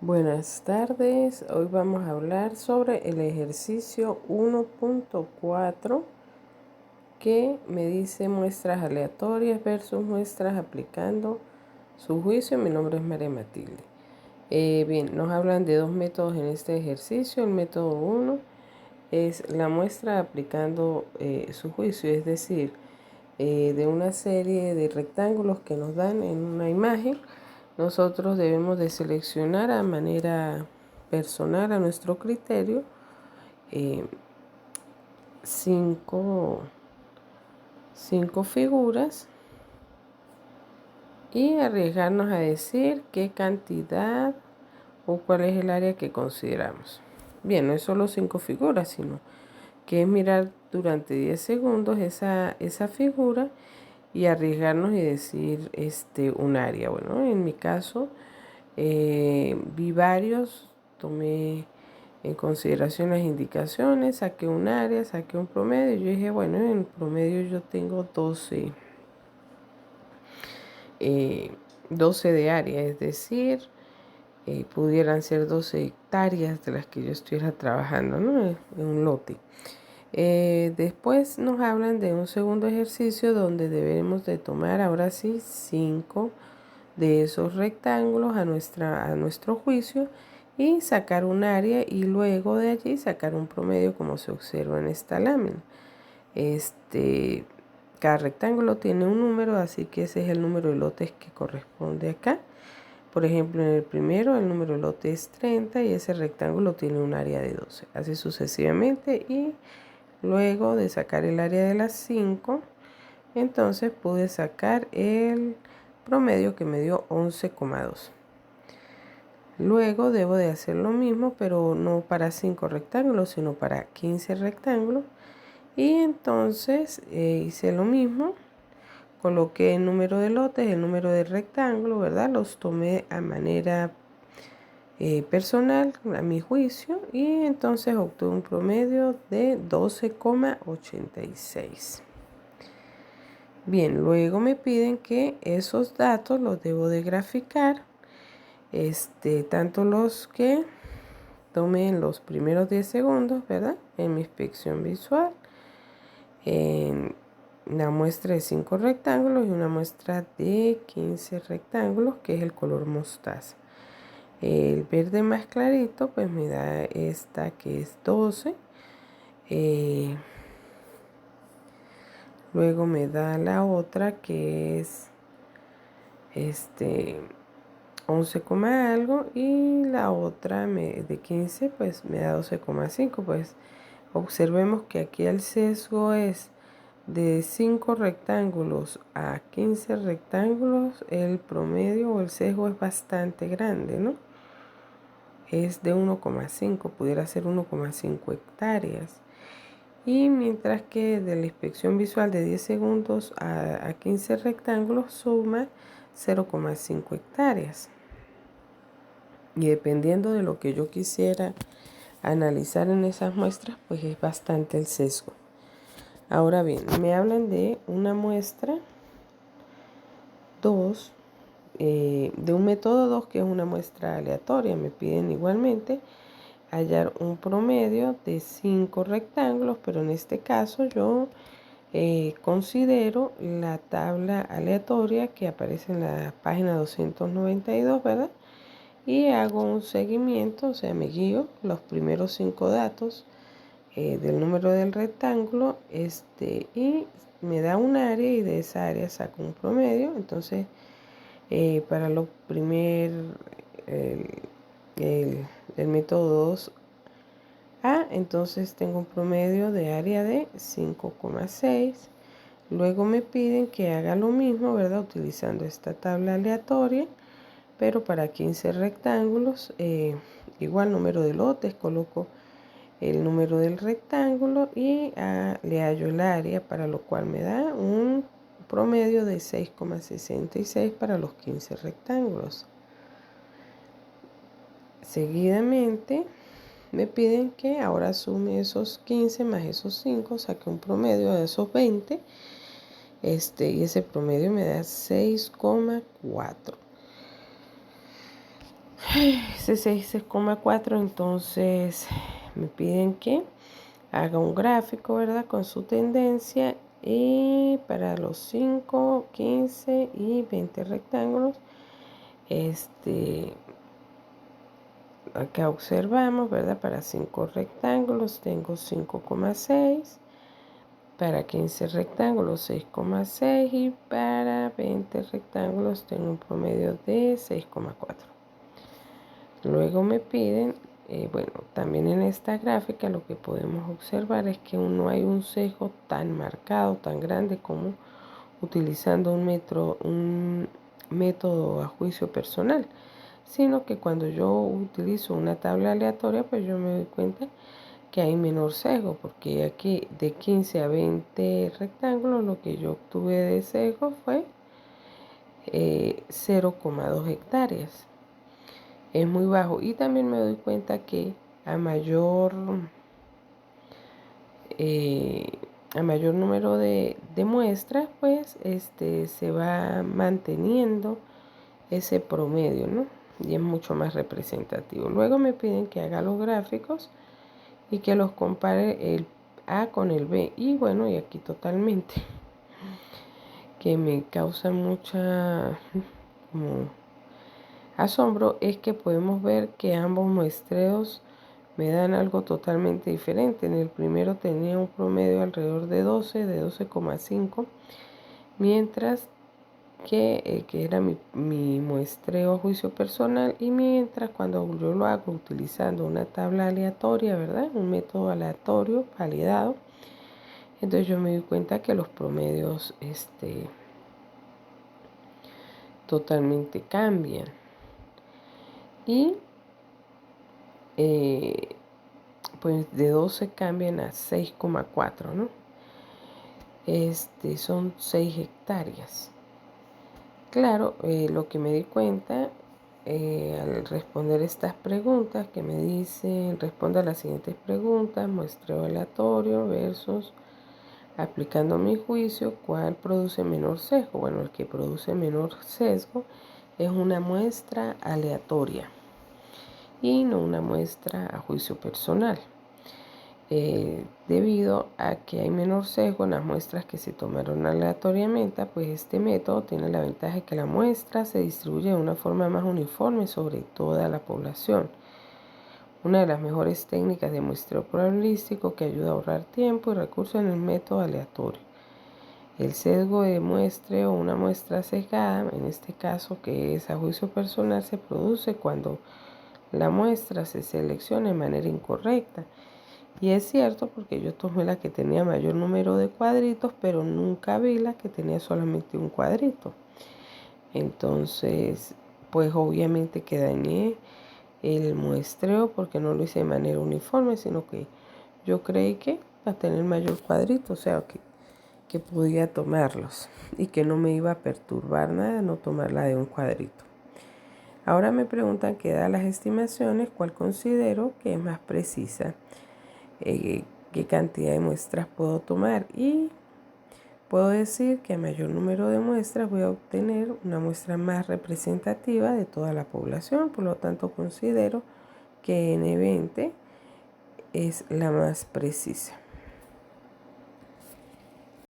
Buenas tardes, hoy vamos a hablar sobre el ejercicio 1.4 que me dice muestras aleatorias versus muestras aplicando su juicio. Mi nombre es María Matilde. Bien, nos hablan de dos métodos en este ejercicio. El método 1 es la muestra aplicando su juicio, es decir, de una serie de rectángulos que nos dan en una imagen. Nosotros debemos de seleccionar a manera personal, a nuestro criterio, cinco figuras y arriesgarnos a decir qué cantidad o cuál es el área que consideramos. Bien, no es solo 5 figuras, sino que es mirar durante 10 segundos esa figura y arriesgarnos y decir un área. Bueno, en mi caso vi varios, tomé en consideración las indicaciones, saqué un área, saqué un promedio. Yo dije, bueno, en promedio yo tengo 12 de área, es decir, pudieran ser 12 hectáreas de las que yo estuviera trabajando, ¿no? En un lote. Después nos hablan de un segundo ejercicio donde debemos de tomar ahora sí 5 de esos rectángulos a nuestro juicio y sacar un área y luego de allí sacar un promedio como se observa en esta lámina. Cada rectángulo tiene un número, así que ese es el número de lotes que corresponde acá. Por ejemplo, en el primero el número de lote es 30 y ese rectángulo tiene un área de 12. Así sucesivamente, y luego de sacar el área de las 5, entonces pude sacar el promedio que me dio 11,2. Luego debo de hacer lo mismo, pero no para 5 rectángulos, sino para 15 rectángulos. Y entonces hice lo mismo, coloqué el número de lotes, el número de rectángulos, ¿verdad? Los tomé a manera personal, a mi juicio, y entonces obtuve un promedio de 12,86. Bien, luego me piden que esos datos los debo de graficar, tanto los que tomé en los primeros 10 segundos, ¿verdad? En mi inspección visual, en una muestra de 5 rectángulos y una muestra de 15 rectángulos, que es el color mostaza. El verde más clarito pues me da esta que es 12. Luego me da la otra que es 11, algo, y la otra de 15 pues me da 12,5. Pues observemos que aquí el sesgo es de 5 rectángulos a 15 rectángulos. El promedio o el sesgo es bastante grande, ¿no? Es de 1,5, pudiera ser 1,5 hectáreas. Y mientras que de la inspección visual de 10 segundos a 15 rectángulos suma 0,5 hectáreas. Y dependiendo de lo que yo quisiera analizar en esas muestras, pues es bastante el sesgo. Ahora bien, me hablan de una muestra 2, de un método 2 que es una muestra aleatoria. Me piden igualmente hallar un promedio de 5 rectángulos, pero en este caso yo considero la tabla aleatoria que aparece en la página 292, ¿verdad? Y hago un seguimiento, o sea, me guío los primeros 5 datos del número del rectángulo, y me da un área y de esa área saco un promedio. Entonces, para lo el método 2A, entonces tengo un promedio de área de 5,6. Luego me piden que haga lo mismo, ¿verdad? Utilizando esta tabla aleatoria, pero para 15 rectángulos, igual número de lotes, coloco el número del rectángulo y le hallo el área, para lo cual me da un promedio de 6,66 para los 15 rectángulos. Seguidamente me piden que ahora sume esos 15 más esos 5, saque un promedio de esos 20, y ese promedio me da 6,4. Ese 6,4, entonces me piden que haga un gráfico, ¿verdad? Con su tendencia y para los 5, 15 y 20 rectángulos. Acá observamos, ¿verdad? Para 5 rectángulos tengo 5,6. Para 15 rectángulos 6,6 y para 20 rectángulos tengo un promedio de 6,4. Luego me piden, bueno, también en esta gráfica lo que podemos observar es que no hay un sesgo tan marcado, tan grande como utilizando un método a juicio personal, sino que cuando yo utilizo una tabla aleatoria, pues yo me doy cuenta que hay menor sesgo, porque aquí de 15 a 20 rectángulos lo que yo obtuve de sesgo fue 0,2 hectáreas. Es muy bajo, y también me doy cuenta que a mayor número de muestras, pues se va manteniendo ese promedio, ¿no? Y es mucho más representativo. Luego me piden que haga los gráficos y que los compare el A con el B. Y bueno, y aquí totalmente, que me causa mucha como asombro, es que podemos ver que ambos muestreos me dan algo totalmente diferente. En el primero tenía un promedio alrededor de 12,5, mientras que era mi muestreo a juicio personal, y mientras cuando yo lo hago utilizando una tabla aleatoria, ¿verdad? Un método aleatorio validado, entonces yo me doy cuenta que los promedios totalmente cambian. Y pues de 12 cambian a 6,4, ¿no? Son 6 hectáreas. Claro, lo que me di cuenta al responder estas preguntas que me dicen, responde a las siguientes preguntas: muestreo aleatorio versus aplicando mi juicio, ¿cuál produce menor sesgo? Bueno, el que produce menor sesgo es una muestra aleatoria y no una muestra a juicio personal. Debido a que hay menor sesgo en las muestras que se tomaron aleatoriamente, pues este método tiene la ventaja de que la muestra se distribuye de una forma más uniforme sobre toda la población. Una de las mejores técnicas de muestreo probabilístico que ayuda a ahorrar tiempo y recursos en el método aleatorio. El sesgo de muestreo o una muestra sesgada, en este caso que es a juicio personal, se produce cuando la muestra se selecciona de manera incorrecta. Y es cierto, porque yo tomé la que tenía mayor número de cuadritos, pero nunca vi la que tenía solamente un cuadrito. Entonces, pues obviamente que dañé el muestreo porque no lo hice de manera uniforme, sino que yo creí que iba a tener mayor cuadrito, o sea, que podía tomarlos y que no me iba a perturbar nada no tomarla de un cuadrito. Ahora me preguntan qué da las estimaciones, cuál considero que es más precisa. Qué cantidad de muestras puedo tomar, y puedo decir que a mayor número de muestras voy a obtener una muestra más representativa de toda la población. Por lo tanto, considero que N20 es la más precisa.